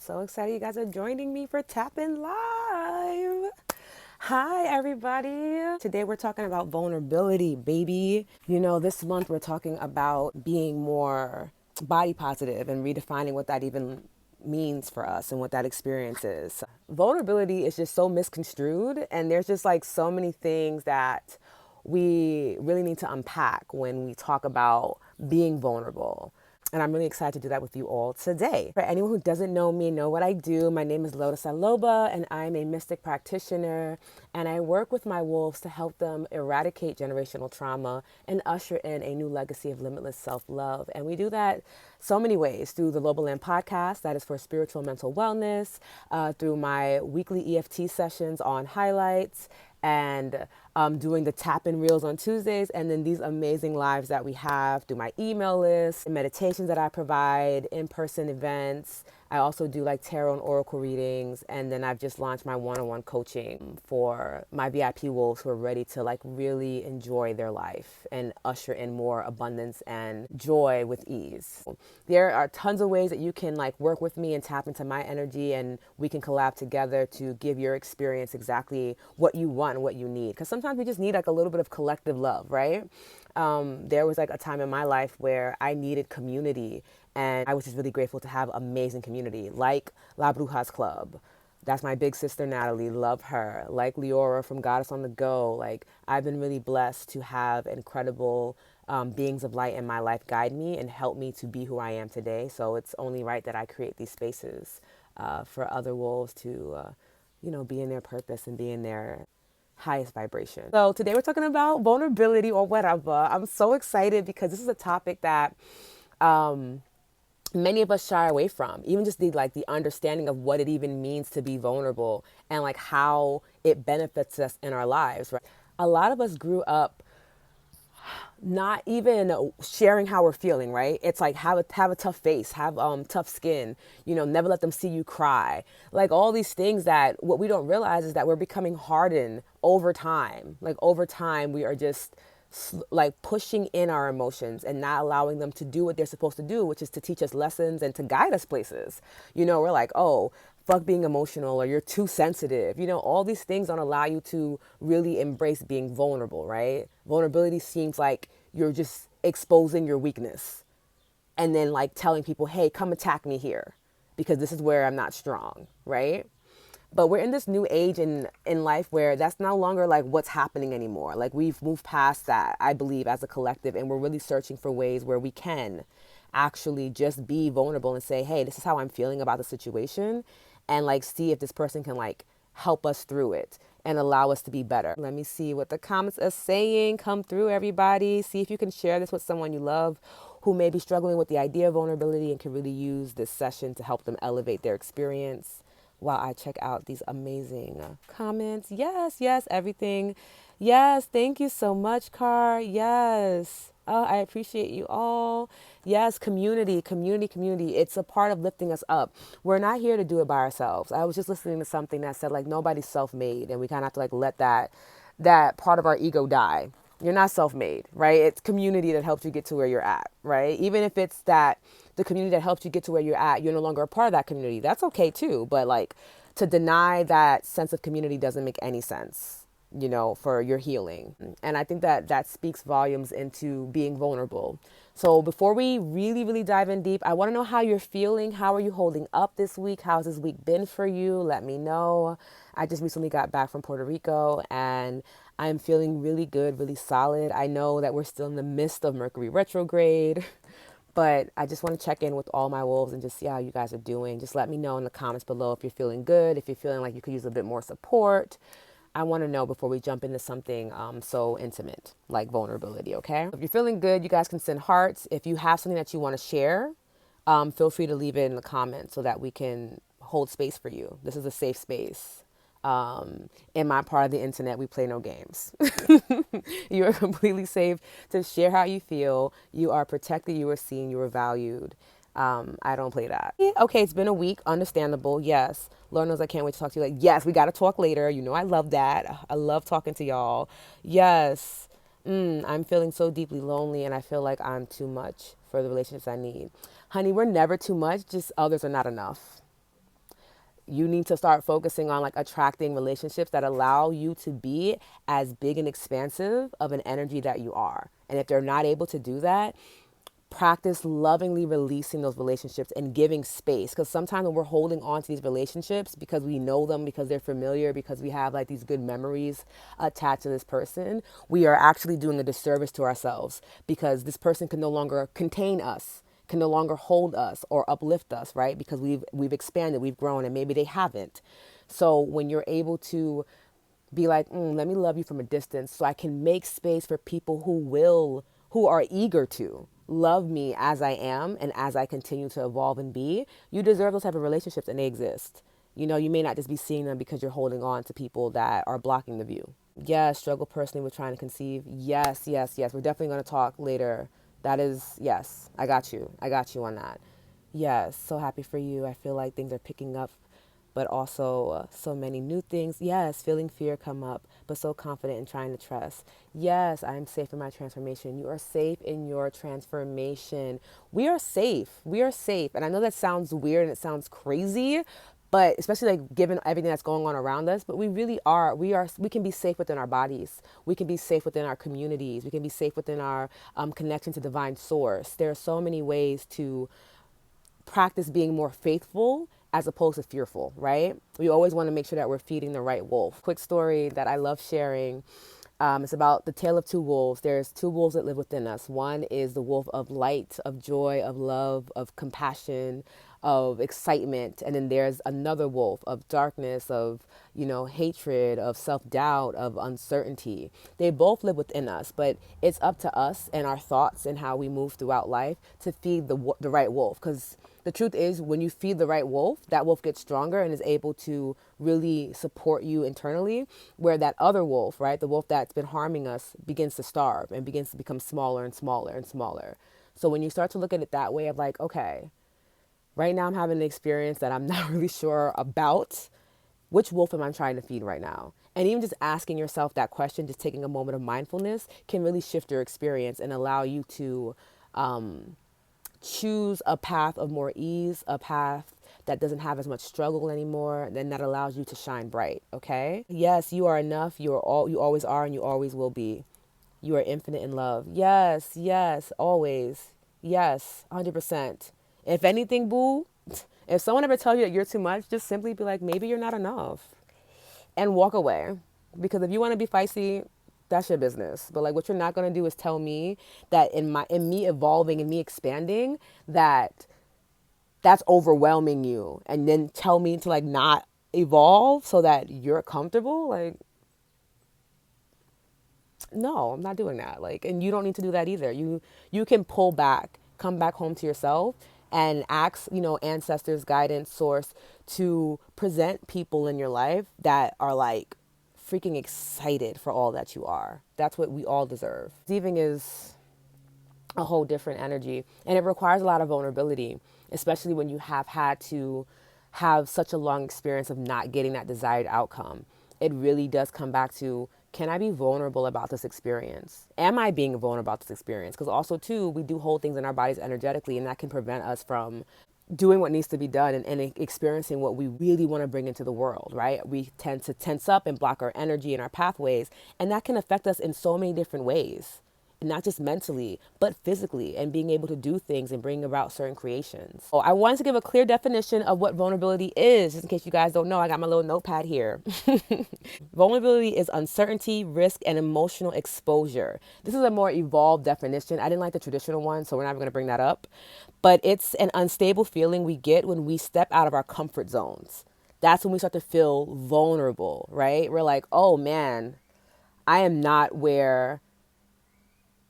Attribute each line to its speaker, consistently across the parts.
Speaker 1: so excited you guys are joining me for Tapping Live. Hi, everybody. Today we're talking about vulnerability, baby. This month we're talking about being more body positive and redefining what that even means for us and what that experience is. Vulnerability is just so misconstrued, and there's just like so many things that we really need to unpack when we talk about being vulnerable. And I'm really excited to do that with you all today. For anyone who doesn't know me, know what I do. My name is Lotus Aloba, and I'm a mystic practitioner. And I work with my wolves to help them eradicate generational trauma and usher in a new legacy of limitless self-love. And we do that so many ways: through the Lobo Land podcast, that is for spiritual mental wellness, through my weekly EFT sessions on highlights, and doing the tap-in reels on Tuesdays, and then these amazing lives that we have through my email list, meditations that I provide, in-person events. I also do like tarot and oracle readings, and then I've just launched my one-on-one coaching for my VIP wolves who are ready to like really enjoy their life and usher in more abundance and joy with ease. There are tons of ways that you can like work with me and tap into my energy, and we can collab together to give your experience exactly what you want and what you need. Because sometimes we just need like a little bit of collective love, right? There was like a time in my life where I needed community, and I was just really grateful to have amazing community like La Brujas Club. That's my big sister Natalie, love her. Like Leora from Goddess on the Go. Like, I've been really blessed to have incredible beings of light in my life guide me and help me to be who I am today. So it's only right that I create these spaces for other wolves to, be in their purpose and be in their highest vibration. So today we're talking about vulnerability or whatever. I'm so excited because this is a topic that many of us shy away from. Even just the understanding of what it even means to be vulnerable and like how it benefits us in our lives, right? A lot of us grew up not even sharing how we're feeling, right? It's like have a tough face, have tough skin, never let them see you cry. Like all these things that what we don't realize is that we're becoming hardened over time. Like over time we are just like pushing in our emotions and not allowing them to do what they're supposed to do, which is to teach us lessons and to guide us places. We're like, oh, fuck being emotional, or you're too sensitive. All these things don't allow you to really embrace being vulnerable, right? Vulnerability seems like you're just exposing your weakness and then like telling people, hey, come attack me here because this is where I'm not strong, right? But we're in this new age in life where that's no longer like what's happening anymore. Like we've moved past that, I believe, as a collective, and we're really searching for ways where we can actually just be vulnerable and say, hey, this is how I'm feeling about the situation, and like see if this person can like help us through it and allow us to be better. Let me see what the comments are saying. Come through, everybody. See if you can share this with someone you love who may be struggling with the idea of vulnerability and can really use this session to help them elevate their experience while I check out these amazing comments. Yes, everything. Yes, thank you so much, Car. Yes. Oh, I appreciate you all. Yes, community. It's a part of lifting us up. We're not here to do it by ourselves. I was just listening to something that said like nobody's self-made, and we kind of have to like let that part of our ego die. You're not self-made, right? It's community that helps you get to where you're at, right? Even if it's that the community that helps you get to where you're at, you're no longer a part of that community. That's okay too. But like to deny that sense of community doesn't make any sense, for your healing. And I think that speaks volumes into being vulnerable. So before we really, really dive in deep, I want to know how you're feeling. How are you holding up this week? How's this week been for you? Let me know. I just recently got back from Puerto Rico and I'm feeling really good, really solid. I know that we're still in the midst of Mercury retrograde, but I just want to check in with all my wolves and just see how you guys are doing. Just let me know in the comments below if you're feeling good, if you're feeling like you could use a bit more support. I want to know before we jump into something so intimate like vulnerability, okay? If you're feeling good, you guys can send hearts. If you have something that you want to share, feel free to leave it in the comments so that we can hold space for you. This is a safe space. In my part of the internet, we play no games. You are completely safe to share how you feel. You are protected, you are seen, you are valued. I don't play that. Okay, it's been a week. Understandable. Yes. Lord knows I can't wait to talk to you. Like, yes, we got to talk later. I love that. I love talking to y'all. Yes. I'm feeling so deeply lonely and I feel like I'm too much for the relationships I need. Honey, we're never too much. Just others are not enough. You need to start focusing on like attracting relationships that allow you to be as big and expansive of an energy that you are. And if they're not able to do that, practice lovingly releasing those relationships and giving space, because sometimes when we're holding on to these relationships because we know them, because they're familiar, because we have like these good memories attached to this person, we are actually doing a disservice to ourselves, because this person can no longer contain us, can no longer hold us or uplift us, right? Because we've expanded, we've grown, and maybe they haven't. So when you're able to be like, let me love you from a distance so I can make space for people who are eager to love me as I am and as I continue to evolve and be. You deserve those type of relationships, and they exist. You know, you may not just be seeing them because you're holding on to people that are blocking the view. Yes, struggle personally with trying to conceive. Yes, yes, yes. We're definitely going to talk later. That is, yes, I got you. I got you on that. Yes, so happy for you. I feel like things are picking up, but also so many new things. Yes, feeling fear come up, but so confident in trying to trust. Yes, I'm safe in my transformation. You are safe in your transformation. We are safe. We are safe. And I know that sounds weird and it sounds crazy, but especially like given everything that's going on around us, but we really are. We can be safe within our bodies. We can be safe within our communities. We can be safe within our connection to divine source. There are so many ways to practice being more faithful as opposed to fearful, right? We always want to make sure that we're feeding the right wolf. Quick story that I love sharing. It's about the tale of two wolves. There's two wolves that live within us. One is the wolf of light, of joy, of love, of compassion, of excitement. And then there's another wolf of darkness, of, hatred, of self-doubt, of uncertainty. They both live within us, but it's up to us and our thoughts and how we move throughout life to feed the right wolf. Because the truth is, when you feed the right wolf, that wolf gets stronger and is able to really support you internally, where that other wolf, right, the wolf that's been harming us, begins to starve and begins to become smaller and smaller and smaller. So when you start to look at it that way of like, okay, right now I'm having an experience that I'm not really sure about, which wolf am I trying to feed right now? And even just asking yourself that question, just taking a moment of mindfulness, can really shift your experience and allow you to choose a path of more ease, a path that doesn't have as much struggle anymore, then that allows you to shine bright, okay? Yes, you are enough. You always are, and you always will be. You are infinite in love. Yes, yes, always. Yes, 100%. If anything, boo, if someone ever tells you that you're too much, just simply be like, maybe you're not enough, and walk away. Because if you want to be feisty, that's your business. But like, what you're not going to do is tell me that in me evolving and me expanding, that's overwhelming you, and then tell me to like not evolve so that you're comfortable. Like, no, I'm not doing that. Like, and you don't need to do that either. You can pull back, come back home to yourself, and ask, ancestors, guidance, source, to present people in your life that are like freaking excited for all that you are. That's what we all deserve. Receiving is a whole different energy, and it requires a lot of vulnerability, especially when you have had to have such a long experience of not getting that desired outcome. It really does come back to, can I be vulnerable about this experience? Am I being vulnerable about this experience? Because also too, we do hold things in our bodies energetically, and that can prevent us from doing what needs to be done, and experiencing what we really want to bring into the world, right? We tend to tense up and block our energy and our pathways, and that can affect us in so many different ways, not just mentally, but physically, and being able to do things and bring about certain creations. So I wanted to give a clear definition of what vulnerability is, just in case you guys don't know. I got my little notepad here. Vulnerability is uncertainty, risk, and emotional exposure. This is a more evolved definition. I didn't like the traditional one, so we're not going to bring that up. But it's an unstable feeling we get when we step out of our comfort zones. That's when we start to feel vulnerable, right? We're like, oh man, I am not where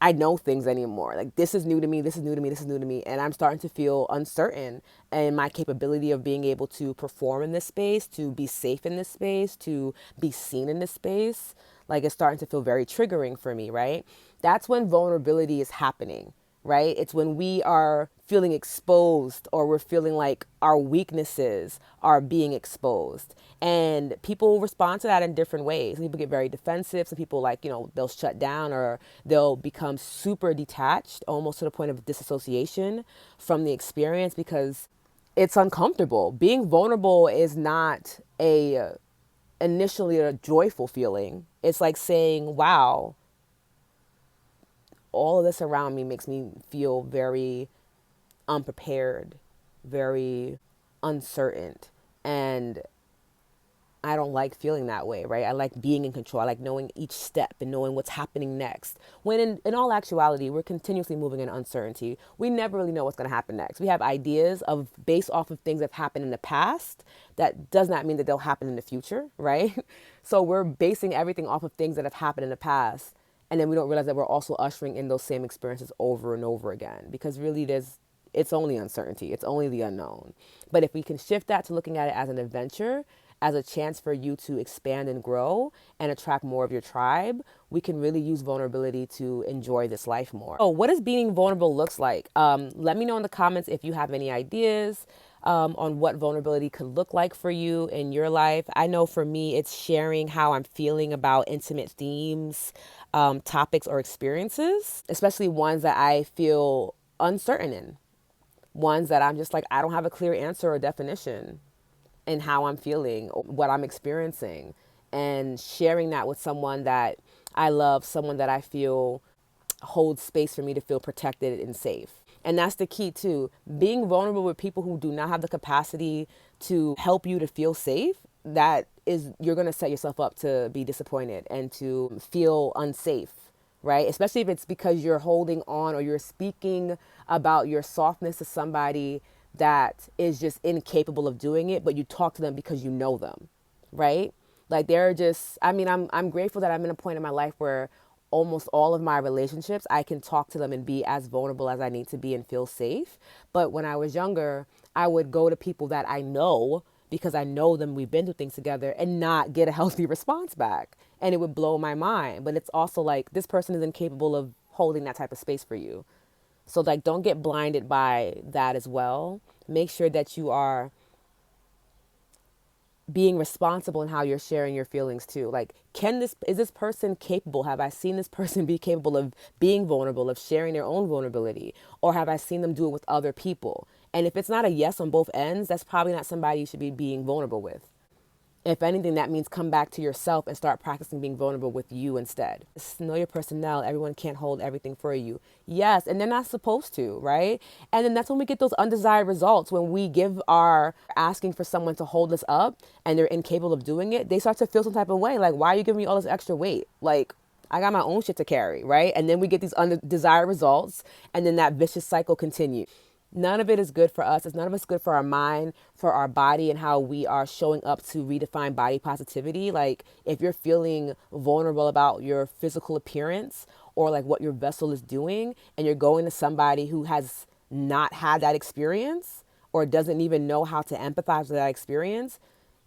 Speaker 1: I know things anymore. Like, this is new to me, this is new to me, this is new to me. And I'm starting to feel uncertain in my capability of being able to perform in this space, to be safe in this space, to be seen in this space. Like, it's starting to feel very triggering for me, right? That's when vulnerability is happening, right? It's when we are feeling exposed, or we're feeling like our weaknesses are being exposed. And people respond to that in different ways. People get very defensive. Some people, like, they'll shut down, or they'll become super detached, almost to the point of disassociation from the experience, because it's uncomfortable. Being vulnerable is not a initially a joyful feeling. It's like saying, wow, all of this around me makes me feel very unprepared, very uncertain. And I don't like feeling that way, right? I like being in control. I like knowing each step and knowing what's happening next. When in all actuality, we're continuously moving in uncertainty. We never really know what's going to happen next. We have ideas of based off of things that have happened in the past. That does not mean that they'll happen in the future, right? So we're basing everything off of things that have happened in the past. And then we don't realize that we're also ushering in those same experiences over and over again because really it's only uncertainty. It's only the unknown. But if we can shift that to looking at it as an adventure, as a chance for you to expand and grow and attract more of your tribe, we can really use vulnerability to enjoy this life more. Oh, what does being vulnerable looks like? Let me know in the comments if you have any ideas on what vulnerability could look like for you in your life. I know for me, it's sharing how I'm feeling about intimate themes, topics, or experiences, especially ones that I feel uncertain in, ones that I'm just like, I don't have a clear answer or definition in how I'm feeling, what I'm experiencing, and sharing that with someone that I love, someone that I feel holds space for me to feel protected and safe. And that's the key too. Being vulnerable with people who do not have the capacity to help you to feel safe, that is, you're going to set yourself up to be disappointed and to feel unsafe, right? Especially if it's because you're holding on or you're speaking about your softness to somebody that is just incapable of doing it, but you talk to them because you know them, right? Like they're just, I mean, I'm grateful that I'm in a point in my life where almost all of my relationships, I can talk to them and be as vulnerable as I need to be and feel safe. But when I was younger, I would go to people that I know because I know them, we've been through things together, and not get a healthy response back. And it would blow my mind. But it's also like this person is incapable of holding that type of space for you. So like don't get blinded by that as well. Make sure that you are being responsible in how you're sharing your feelings too. Like, is this person capable? Have I seen this person be capable of being vulnerable, of sharing their own vulnerability? Or have I seen them do it with other people? And if it's not a yes on both ends, that's probably not somebody you should be being vulnerable with. If anything, that means come back to yourself and start practicing being vulnerable with you instead. Just know your personnel. Everyone can't hold everything for you. Yes, and they're not supposed to, right? And then that's when we get those undesired results. When we give our asking for someone to hold us up and they're incapable of doing it, they start to feel some type of way. Like, why are you giving me all this extra weight? Like, I got my own shit to carry, right? And then we get these undesired results, and then that vicious cycle continues. None of it is good for us. It's none of it's good for our mind, for our body, and how we are showing up to redefine body positivity. Like, if you're feeling vulnerable about your physical appearance or like what your vessel is doing, and you're going to somebody who has not had that experience or doesn't even know how to empathize with that experience,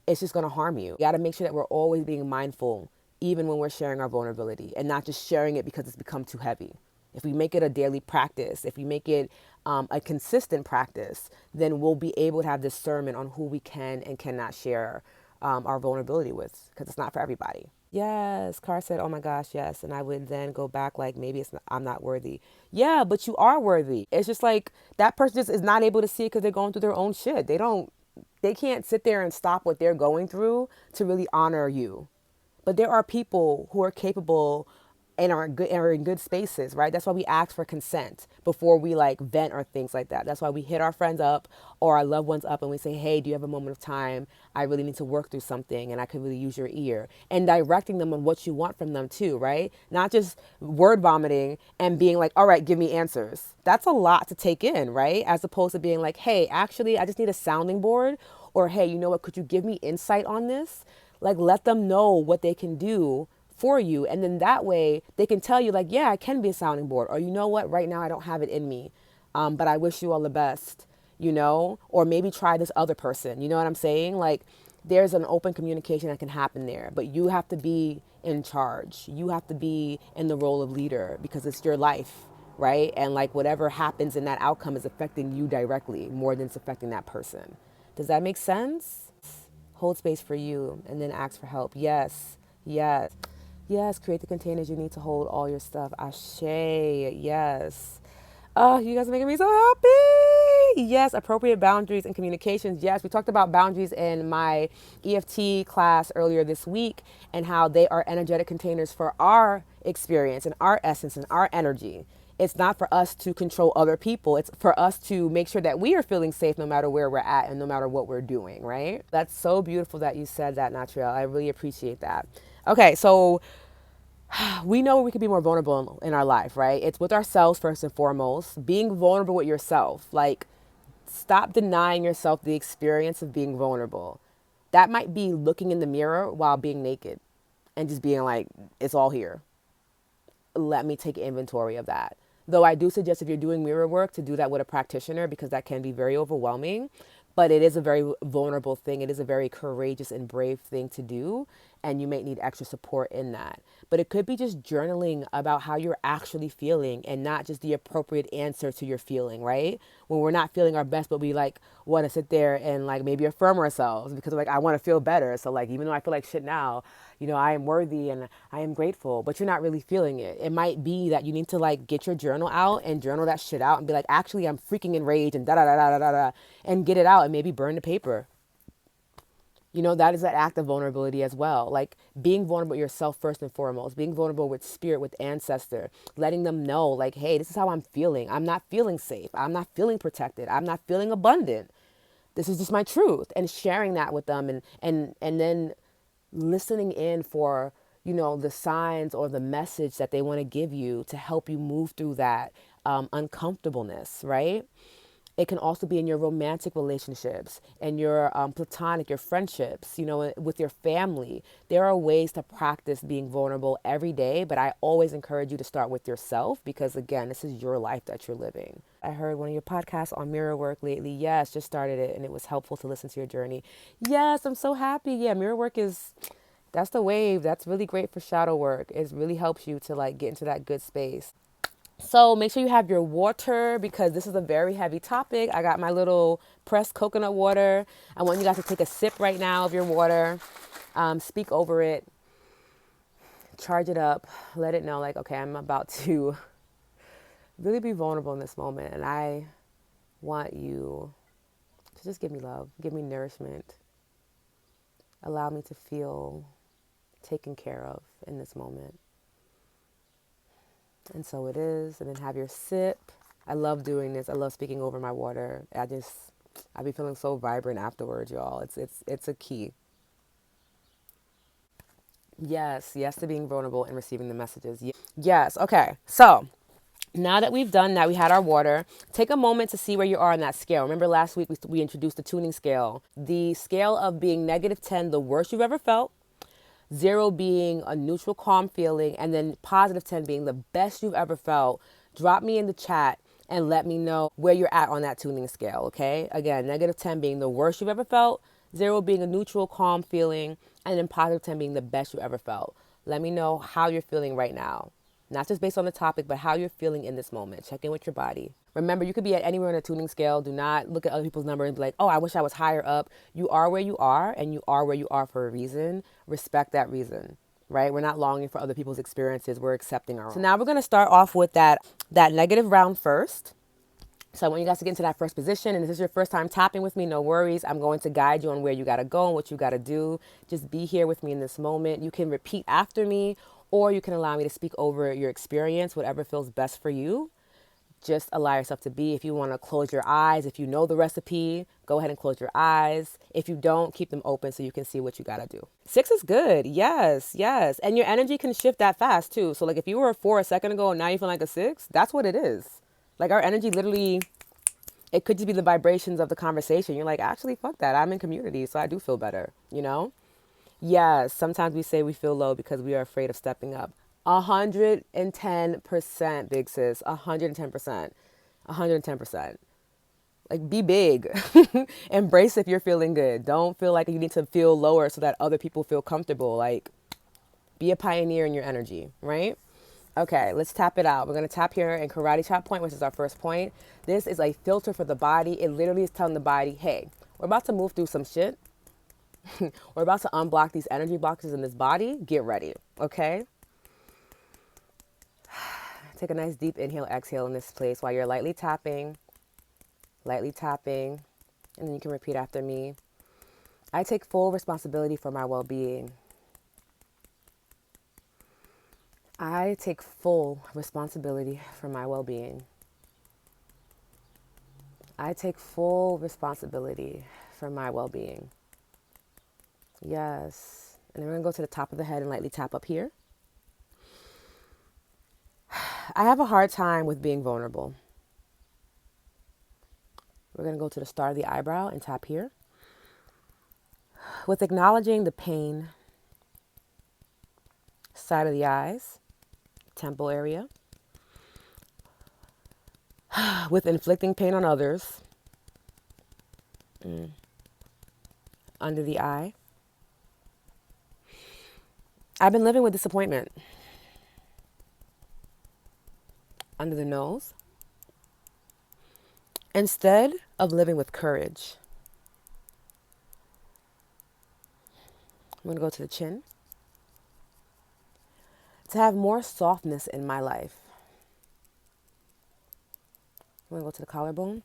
Speaker 1: it's just going to harm you. You got to make sure that we're always being mindful, even when we're sharing our vulnerability, and not just sharing it because it's become too heavy. If we make it a daily practice, if we make it a consistent practice, then we'll be able to have discernment on who we can and cannot share our vulnerability with, because it's not for everybody. Yes, Car said, oh my gosh, yes. And I would then go back like, maybe I'm not worthy. Yeah, but you are worthy. It's just like that person just is not able to see it because they're going through their own shit. They can't sit there and stop what they're going through to really honor you. But there are people who are capable and are in good spaces, right? That's why we ask for consent before we like vent or things like that. That's why we hit our friends up or our loved ones up and we say, hey, do you have a moment of time? I really need to work through something and I could really use your ear. And directing them on what you want from them too, right? Not just word vomiting and being like, all right, give me answers. That's a lot to take in, right? As opposed to being like, hey, actually, I just need a sounding board. Or, hey, you know what? Could you give me insight on this? Like, let them know what they can do for you. And then that way they can tell you like, yeah, I can be a sounding board. Or you know what? Right now I don't have it in me. But I wish you all the best, you know, or maybe try this other person. You know what I'm saying? Like there's an open communication that can happen there, but you have to be in charge. You have to be in the role of leader because it's your life, right? And like whatever happens in that outcome is affecting you directly more than it's affecting that person. Does that make sense? Hold space for you and then ask for help. Yes. Yes. Yes. Create the containers you need to hold all your stuff. Ashe. Yes. Oh, you guys are making me so happy. Yes, appropriate boundaries and communications. Yes, we talked about boundaries in my EFT class earlier this week and how they are energetic containers for our experience and our essence and our energy. It's not for us to control other people. It's for us to make sure that we are feeling safe no matter where we're at and no matter what we're doing, right? That's so beautiful that you said that, Natriel. I really appreciate that. Okay, so we know we can be more vulnerable in our life, right? It's with ourselves first and foremost. Being vulnerable with yourself. Like, stop denying yourself the experience of being vulnerable. That might be looking in the mirror while being naked and just being like, it's all here. Let me take inventory of that. Though I do suggest if you're doing mirror work to do that with a practitioner because that can be very overwhelming. But it is a very vulnerable thing. It is a very courageous and brave thing to do. And you may need extra support in that. But it could be just journaling about how you're actually feeling and not just the appropriate answer to your feeling, right? When we're not feeling our best, but we like want to sit there and like maybe affirm ourselves because like I want to feel better. So like even though I feel like shit now, you know, I am worthy and I am grateful, but you're not really feeling it. It might be that you need to like get your journal out and journal that shit out and be like, actually, I'm freaking enraged and da da da da da da, and get it out and maybe burn the paper. You know, that is an act of vulnerability as well. Like being vulnerable with yourself first and foremost, being vulnerable with spirit, with ancestor, letting them know like, hey, this is how I'm feeling. I'm not feeling safe. I'm not feeling protected. I'm not feeling abundant. This is just my truth. And sharing that with them and then listening in for, you know, the signs or the message that they want to give you to help you move through that uncomfortableness, right? It can also be in your romantic relationships and your platonic, your friendships, you know, with your family. There are ways to practice being vulnerable every day, but I always encourage you to start with yourself because, again, this is your life that you're living. I heard one of your podcasts on mirror work lately. Yes, just started it and it was helpful to listen to your journey. Yes, I'm so happy. Yeah, mirror work is, that's the wave. That's really great for shadow work. It really helps you to like get into that good space. So make sure you have your water because this is a very heavy topic. I got my little pressed coconut water. I want you guys to take a sip right now of your water. Speak over it. Charge it up. Let it know like, okay, I'm about to really be vulnerable in this moment. And I want you to just give me love. Give me nourishment. Allow me to feel taken care of in this moment. And so it is. And then have your sip. I love doing this. I love speaking over my water. I be feeling so vibrant afterwards, y'all. It's a key. Yes, yes to being vulnerable and receiving the messages. Yes. Okay. So now that we've done that, we had our water. Take a moment to see where you are on that scale. Remember last week we introduced the tuning scale. The scale of being -10, the worst you've ever felt. 0 being a neutral, calm feeling, and then +10 being the best you've ever felt. Drop me in the chat and let me know where you're at on that tuning scale, okay? Again, -10 being the worst you've ever felt, 0 being a neutral, calm feeling, and then +10 being the best you ever felt. Let me know how you're feeling right now. Not just based on the topic, but how you're feeling in this moment. Check in with your body. Remember, you could be at anywhere on a tuning scale. Do not look at other people's number and be like, oh, I wish I was higher up. You are where you are, and you are where you are for a reason. Respect that reason, right? We're not longing for other people's experiences. We're accepting our own. So now we're going to start off with that negative round first. So I want you guys to get into that first position. And if this is your first time tapping with me, no worries. I'm going to guide you on where you got to go and what you got to do. Just be here with me in this moment. You can repeat after me, or you can allow me to speak over your experience, whatever feels best for you. Just allow yourself to be. If you want to close your eyes, if you know the recipe, go ahead and close your eyes. If you don't, keep them open so you can see what you got to do. 6 is good. Yes, yes. And your energy can shift that fast too. So like if you were a 4 a second ago and now you feel like a 6, that's what it is. Like our energy literally, it could just be the vibrations of the conversation. You're like, actually, fuck that. I'm in community, so I do feel better, you know? Yes, sometimes we say we feel low because we are afraid of stepping up. 110%, big sis. 110%. 110%. Like, be big. Embrace if you're feeling good. Don't feel like you need to feel lower so that other people feel comfortable. Like, be a pioneer in your energy, right? Okay, let's tap it out. We're going to tap here in Karate Chop Point, which is our first point. This is a filter for the body. It literally is telling the body, hey, we're about to move through some shit. We're about to unblock these energy boxes in this body. Get ready, okay? Take a nice deep inhale, exhale in this place while you're lightly tapping. lightly tapping, and then you can repeat after me. I take full responsibility for my well-being. I take full responsibility for my well-being. I take full responsibility for my well-being. Yes. And then we're going to go to the top of the head and lightly tap up here. I have a hard time with being vulnerable. We're going to go to the start of the eyebrow and tap here. With acknowledging the pain, side of the eyes, temple area. With inflicting pain on others, under the eye. I've been living with disappointment, under the nose, instead of living with courage. I'm going to go to the chin. To have more softness in my life. I'm going to go to the collarbone.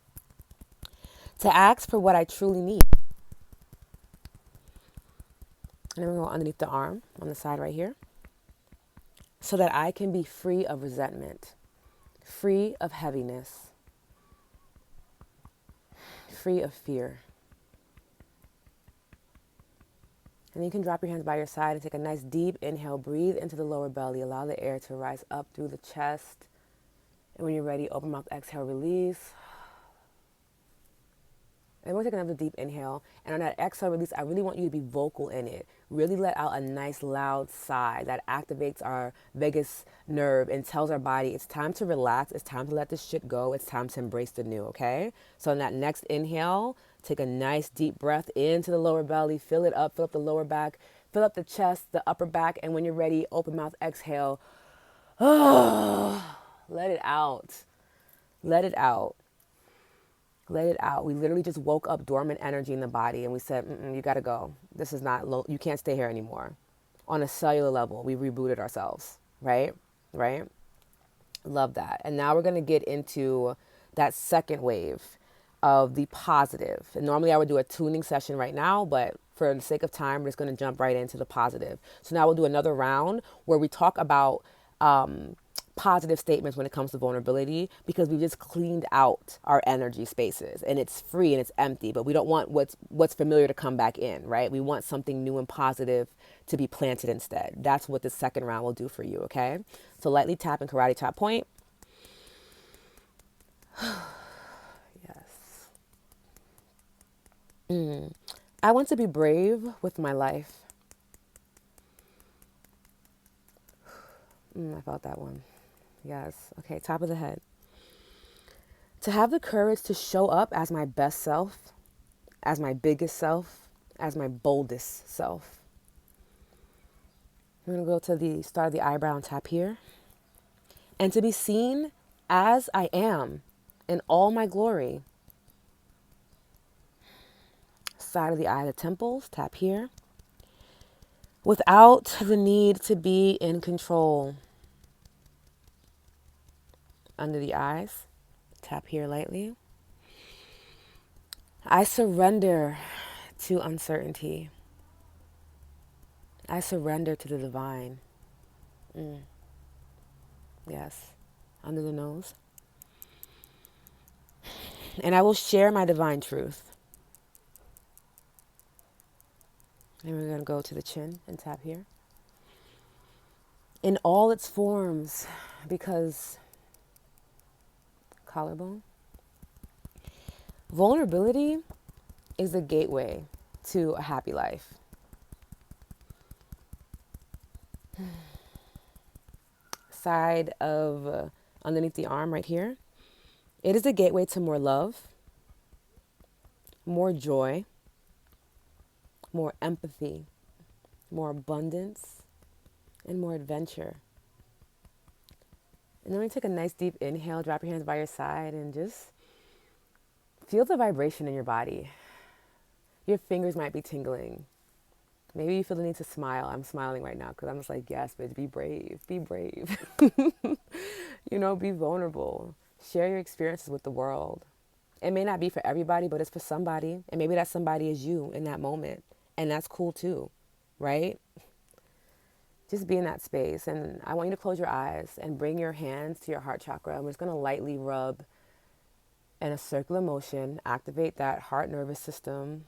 Speaker 1: To ask for what I truly need. And then we're going to go underneath the arm on the side right here. So that I can be free of resentment, free of heaviness, free of fear. And you can drop your hands by your side and take a nice deep inhale. Breathe into the lower belly. Allow the air to rise up through the chest. And when you're ready, open mouth, exhale, release. And we'll take another deep inhale. And on that exhale release, I really want you to be vocal in it. Really let out a nice loud sigh that activates our vagus nerve and tells our body it's time to relax. It's time to let this shit go. It's time to embrace the new, okay? So on that next inhale, take a nice deep breath into the lower belly. Fill it up, fill up the lower back, fill up the chest, the upper back. And when you're ready, open mouth, exhale. Let it out. Let it out. Let it out. We literally just woke up dormant energy in the body and we said, you got to go. This is not, you can't stay here anymore. On a cellular level, we rebooted ourselves, right? Right? Love that. And now we're going to get into that second wave of the positive. And normally I would do a tuning session right now, but for the sake of time, we're just going to jump right into the positive. So now we'll do another round where we talk about positive statements when it comes to vulnerability, because we just cleaned out our energy spaces and it's free and it's empty, but we don't want what's familiar to come back in, right? We want something new and positive to be planted instead. That's what the second round will do for you, okay? So lightly tap and karate chop point. Yes. I want to be brave with my life. I felt that one. Yes. Okay, top of the head. To have the courage to show up as my best self, as my biggest self, as my boldest self. I'm going to go to the start of the eyebrow and tap here. And to be seen as I am in all my glory. Side of the eye, the temples, tap here. Without the need to be in control. Under the eyes, tap here lightly. I surrender to uncertainty. I surrender to the divine. Yes, under the nose. And I will share my divine truth. And we're going to go to the chin and tap here. In all its forms, because collarbone. Vulnerability is the gateway to a happy life. Side of underneath the arm right here. It is a gateway to more love, more joy, more empathy, more abundance, and more adventure. And then we take a nice deep inhale, drop your hands by your side, and just feel the vibration in your body. Your fingers might be tingling. Maybe you feel the need to smile. I'm smiling right now because I'm just like, yes, bitch, be brave, be brave. Be vulnerable. Share your experiences with the world. It may not be for everybody, but it's for somebody. And maybe that somebody is you in that moment. And that's cool too, right? Just be in that space. And I want you to close your eyes and bring your hands to your heart chakra. I'm just going to lightly rub in a circular motion, activate that heart nervous system,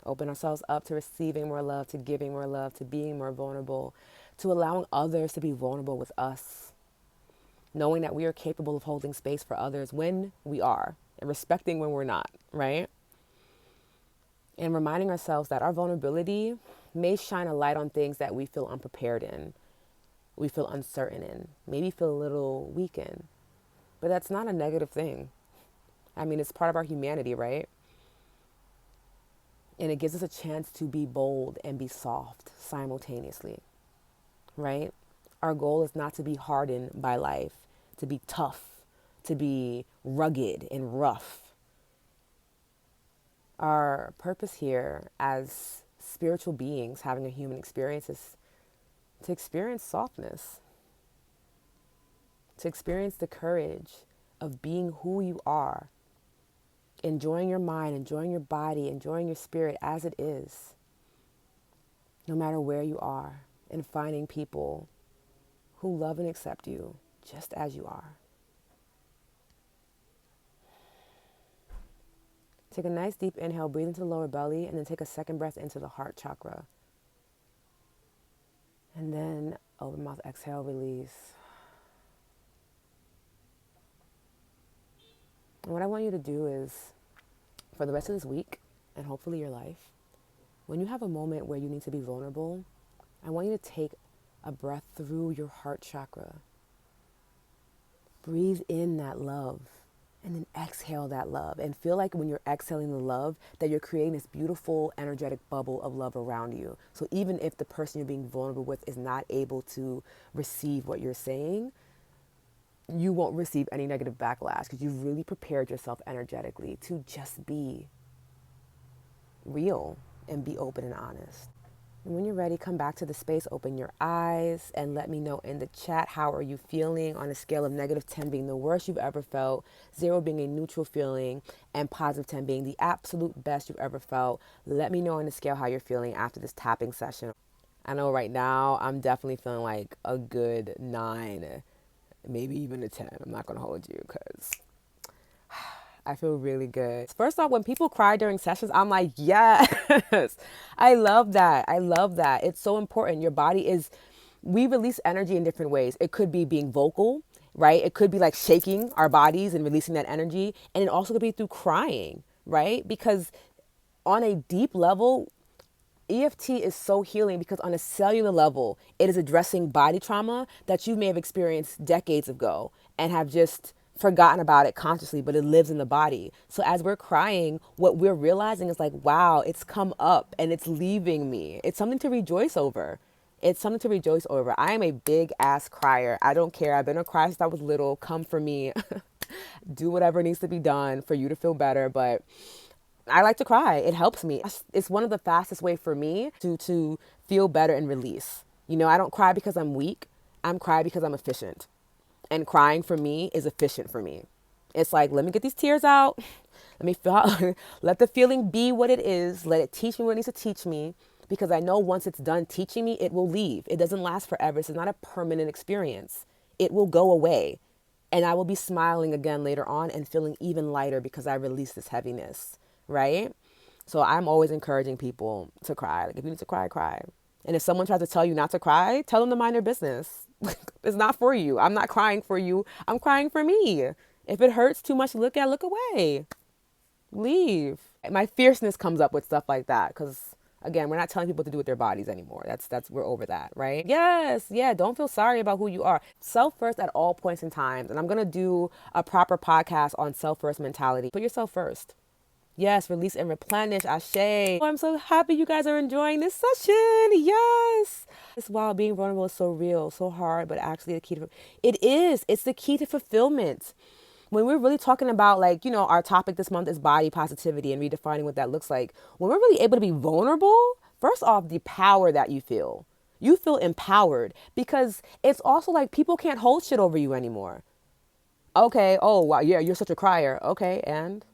Speaker 1: open ourselves up to receiving more love, to giving more love, to being more vulnerable, to allowing others to be vulnerable with us, knowing that we are capable of holding space for others when we are and respecting when we're not, right? And reminding ourselves that our vulnerability may shine a light on things that we feel unprepared in, we feel uncertain in, maybe feel a little weak in. But that's not a negative thing. I mean, it's part of our humanity, right? And it gives us a chance to be bold and be soft simultaneously, right? Our goal is not to be hardened by life, to be tough, to be rugged and rough. Our purpose here as spiritual beings having a human experience is to experience softness, to experience the courage of being who you are, enjoying your mind, enjoying your body, enjoying your spirit as it is, no matter where you are, and finding people who love and accept you just as you are. Take a nice deep inhale, breathe into the lower belly, and then take a second breath into the heart chakra. And then open mouth, exhale, release. And what I want you to do is, for the rest of this week, and hopefully your life, when you have a moment where you need to be vulnerable, I want you to take a breath through your heart chakra. Breathe in that love. And then exhale that love, and feel like when you're exhaling the love that you're creating this beautiful energetic bubble of love around you. So even if the person you're being vulnerable with is not able to receive what you're saying, you won't receive any negative backlash because you've really prepared yourself energetically to just be real and be open and honest. And when you're ready, come back to the space, open your eyes, and let me know in the chat, how are you feeling on a scale of -10 being the worst you've ever felt, 0 being a neutral feeling, and +10 being the absolute best you've ever felt. Let me know on the scale how you're feeling after this tapping session. I know right now I'm definitely feeling like a good 9, maybe even a 10. I'm not going to hold you because I feel really good. First off, when people cry during sessions, I'm like, yes, I love that. I love that. It's so important. Your body we release energy in different ways. It could be being vocal, right? It could be like shaking our bodies and releasing that energy. And it also could be through crying, right? Because on a deep level, EFT is so healing because on a cellular level, it is addressing body trauma that you may have experienced decades ago and have just forgotten about it consciously, but it lives in the body. So as we're crying, what we're realizing is like, wow, it's come up and it's leaving me. It's something to rejoice over. It's something to rejoice over. I am a big ass crier. I don't care. I've been a crier since I was little. Come for me. Do whatever needs to be done for you to feel better. But I like to cry. It helps me. It's one of the fastest way for me to feel better and release. You know, I don't cry because I'm weak. I'm crying because I'm efficient. And crying for me is efficient for me. It's like, let me get these tears out. Let me feel, let the feeling be what it is. Let it teach me what it needs to teach me. Because I know once it's done teaching me, it will leave. It doesn't last forever. It's not a permanent experience. It will go away. And I will be smiling again later on and feeling even lighter because I released this heaviness, right? So I'm always encouraging people to cry. Like, if you need to cry, cry. And if someone tries to tell you not to cry, tell them to mind their business. It's not for you. I'm not crying for you. I'm crying for me. If it hurts too much to look at, look away. Leave. My fierceness comes up with stuff like that because, again, we're not telling people to do with their bodies anymore. We're over that, right? Yes, yeah. Don't feel sorry about who you are. Self first at all points in time. And I'm gonna do a proper podcast on self first mentality. Put yourself first. Yes, release and replenish. Ashe. Oh, I'm so happy you guys are enjoying this session. Yes. Wow, being vulnerable is so real, so hard, but actually the key to it is. It's the key to fulfillment. When we're really talking about, like, you know, our topic this month is body positivity and redefining what that looks like. When we're really able to be vulnerable, first off, the power that you feel. You feel empowered because it's also like people can't hold shit over you anymore. Okay. Oh, wow. Yeah, you're such a crier. Okay. And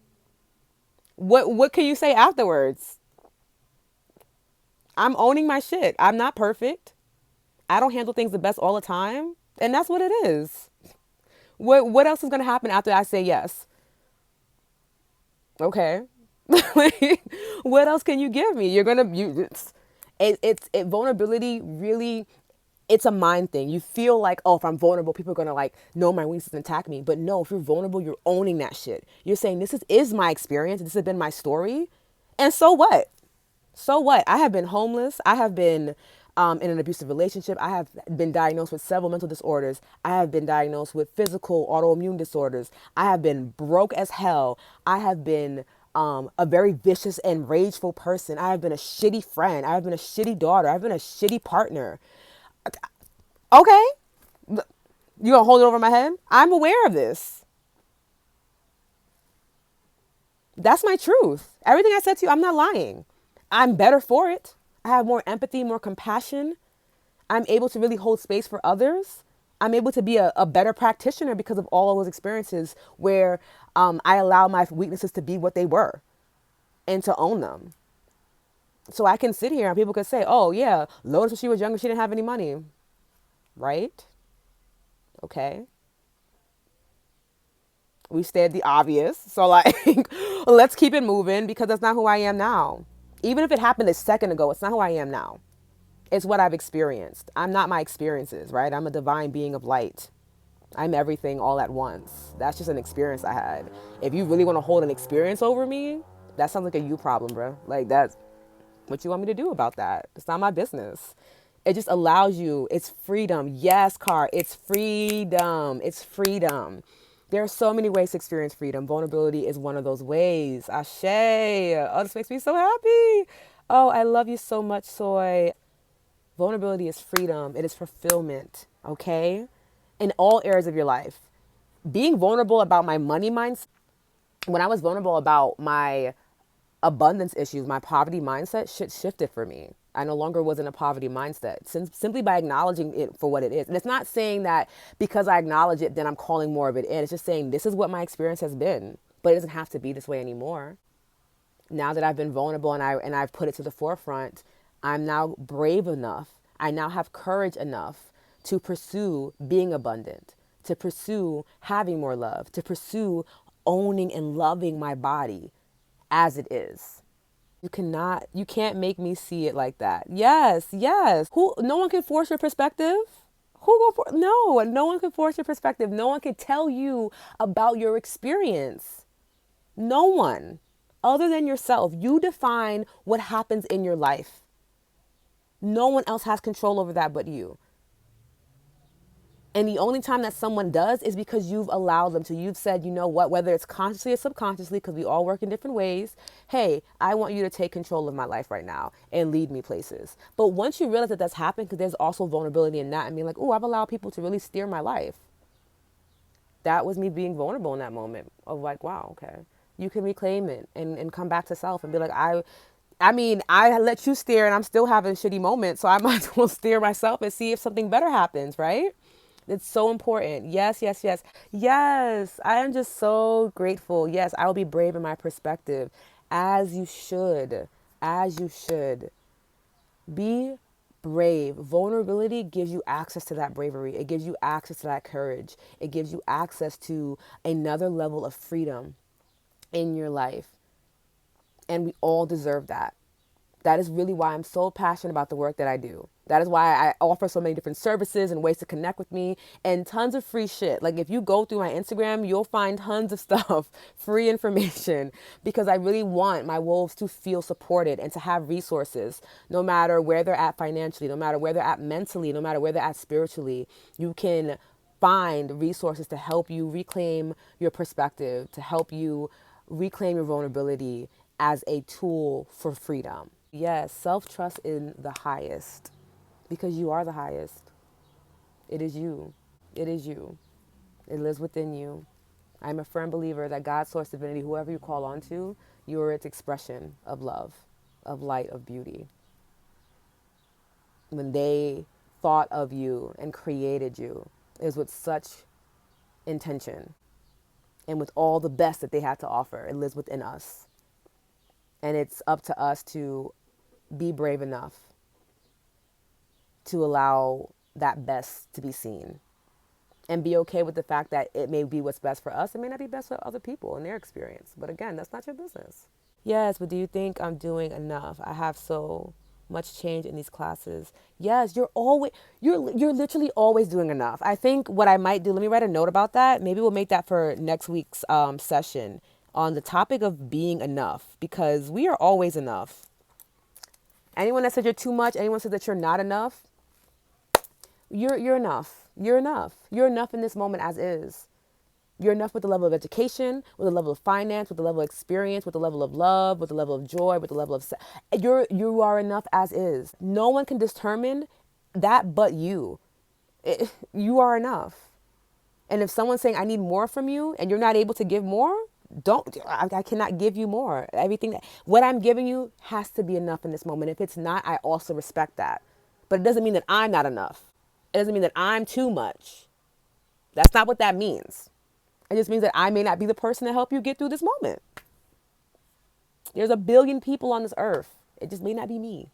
Speaker 1: What can you say afterwards? I'm owning my shit. I'm not perfect. I don't handle things the best all the time, and that's what it is. What else is going to happen after I say yes? Okay. Like, what else can you give me? You're going to vulnerability really, it's a mind thing. You feel like, oh, if I'm vulnerable, people are gonna like know my weaknesses and attack me. But no, if you're vulnerable, you're owning that shit. You're saying this is my experience. This has been my story, and so what? So what? I have been homeless. I have been in an abusive relationship. I have been diagnosed with several mental disorders. I have been diagnosed with physical autoimmune disorders. I have been broke as hell. I have been a very vicious and rageful person. I have been a shitty friend. I have been a shitty daughter. I've been a shitty partner. Okay, you gonna hold it over my head? I'm aware of this. That's my truth. Everything I said to you, I'm not lying. I'm better for it. I have more empathy, more compassion. I'm able to really hold space for others. I'm able to be a better practitioner because of all of those experiences where I allow my weaknesses to be what they were and to own them. So I can sit here and people could say, oh, yeah, Lotus, when she was younger, she didn't have any money. Right? Okay. We stated the obvious. So, like, let's keep it moving because that's not who I am now. Even if it happened a second ago, it's not who I am now. It's what I've experienced. I'm not my experiences, right? I'm a divine being of light. I'm everything all at once. That's just an experience I had. If you really want to hold an experience over me, that sounds like a you problem, bro. Like, that's what you want me to do about that. It's not my business. It just allows you, it's freedom. Yes, Car, it's freedom. It's freedom. There are so many ways to experience freedom. Vulnerability is one of those ways. Ashe. Oh, this makes me so happy. Oh, I love you so much, Soy. Vulnerability is freedom. It is fulfillment, okay? In all areas of your life. Being vulnerable about my money mindset, when I was vulnerable about my abundance issues, my poverty mindset, shit shifted for me. I no longer was in a poverty mindset simply by acknowledging it for what it is. And it's not saying that because I acknowledge it, then I'm calling more of it in. It's just saying this is what my experience has been, but it doesn't have to be this way anymore. Now that I've been vulnerable and I've put it to the forefront, I'm now brave enough. I now have courage enough to pursue being abundant, to pursue having more love, to pursue owning and loving my body as it is. You can't make me see it like that. Yes, yes. No one can force your perspective. No one can force your perspective. No one can tell you about your experience. No one other than yourself. You define what happens in your life. No one else has control over that but you. And the only time that someone does is because you've allowed them to. You've said, you know what, whether it's consciously or subconsciously, because we all work in different ways. Hey, I want you to take control of my life right now and lead me places. But once you realize that that's happened, because there's also vulnerability in that, and being like, oh, I've allowed people to really steer my life. That was me being vulnerable in that moment of like, wow, okay. You can reclaim it and come back to self and be like, I let you steer and I'm still having shitty moments. So I might as well steer myself and see if something better happens, right? It's so important. Yes, yes, yes. Yes, I am just so grateful. Yes, I will be brave in my perspective, as you should. As you should. Be brave. Vulnerability gives you access to that bravery. It gives you access to that courage. It gives you access to another level of freedom in your life. And we all deserve that. That is really why I'm so passionate about the work that I do. That is why I offer so many different services and ways to connect with me and tons of free shit. Like if you go through my Instagram, you'll find tons of stuff, free information, because I really want my wolves to feel supported and to have resources, no matter where they're at financially, no matter where they're at mentally, no matter where they're at spiritually. You can find resources to help you reclaim your perspective, to help you reclaim your vulnerability as a tool for freedom. Yes, self-trust in the highest, because you are the highest. It is you. It is you. It lives within you. I'm a firm believer that God, source, divinity, whoever you call on to, you are its expression of love, of light, of beauty. When they thought of you and created you, it was with such intention and with all the best that they had to offer. It lives within us. And it's up to us to be brave enough to allow that best to be seen and be okay with the fact that it may be what's best for us. It may not be best for other people in their experience. But again, that's not your business. Yes, but do you think I'm doing enough? I have so much change in these classes. Yes, you're literally always doing enough. I think what I might do, let me write a note about that. Maybe we'll make that for next week's session on the topic of being enough, because we are always enough. Anyone that said you're too much, anyone said that you're not enough, you're enough. You're enough. You're enough in this moment as is. You're enough with the level of education, with the level of finance, with the level of experience, with the level of love, with the level of joy, with the level of you are enough as is. No one can determine that but you. You are enough. And if someone's saying I need more from you and you're not able to give more, I cannot give you more. Everything that what I'm giving you has to be enough in this moment. If it's not, I also respect that. But it doesn't mean that I'm not enough. It doesn't mean that I'm too much. That's not what that means. It just means that I may not be the person to help you get through this moment. There's a billion people on this earth. It just may not be me.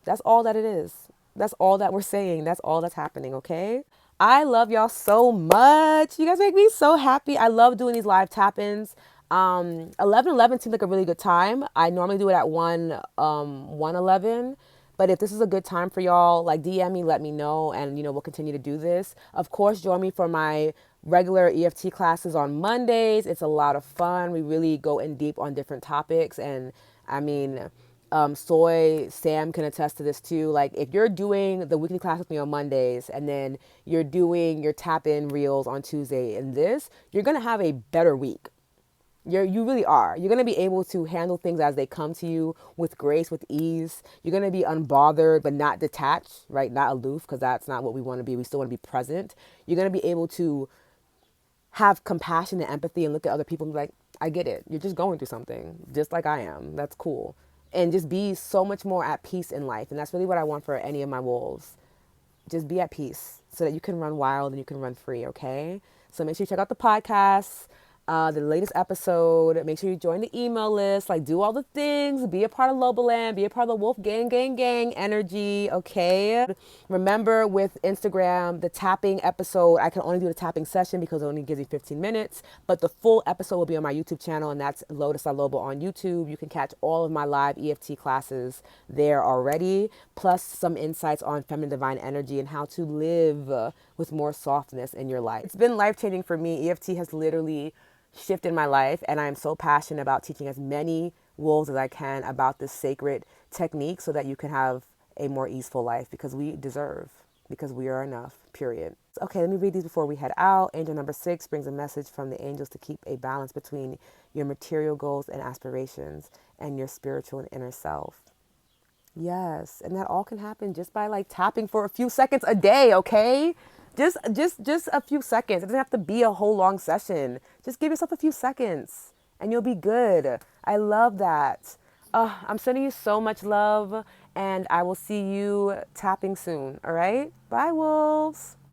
Speaker 1: That's all that it is. That's all that we're saying. That's all that's happening, okay? I love y'all so much. You guys make me so happy. I love doing these live tap-ins. 11:11 seemed like a really good time. I normally do it at 1:11. But if this is a good time for y'all, like DM me, let me know, and we'll continue to do this. Of course, join me for my regular EFT classes on Mondays. It's a lot of fun. We really go in deep on different topics, and I mean, Sam can attest to this too. Like if you're doing the weekly class with me on Mondays, and then you're doing your tap in reels on Tuesday, and you're gonna have a better week. You really are. You're going to be able to handle things as they come to you with grace, with ease. You're going to be unbothered, but not detached, right? Not aloof, because that's not what we want to be. We still want to be present. You're going to be able to have compassion and empathy and look at other people and be like, I get it. You're just going through something, just like I am. That's cool. And just be so much more at peace in life. And that's really what I want for any of my wolves. Just be at peace so that you can run wild and you can run free, okay? So make sure you check out the podcast, the latest episode. Make sure you join the email list. Like, do all the things. Be a part of Loboland. Be a part of the Wolf Gang energy, okay? Remember, with Instagram, the tapping episode, I can only do the tapping session because it only gives you 15 minutes. But the full episode will be on my YouTube channel, and that's Lotus Lobo on YouTube. You can catch all of my live EFT classes there already, plus some insights on feminine divine energy and how to live with more softness in your life. It's been life-changing for me. EFT has literally shifted my life, and I am so passionate about teaching as many wolves as I can about this sacred technique so that you can have a more easeful life, because we deserve, because we are enough, period. Okay, let me read these before we head out. Angel number 6 brings a message from the angels to keep a balance between your material goals and aspirations and your spiritual and inner self. Yes, and that all can happen just by like tapping for a few seconds a day, okay? Just a few seconds. It doesn't have to be a whole long session. Just give yourself a few seconds and you'll be good. I love that. I'm sending you so much love, and I will see you tapping soon, all right? Bye, wolves.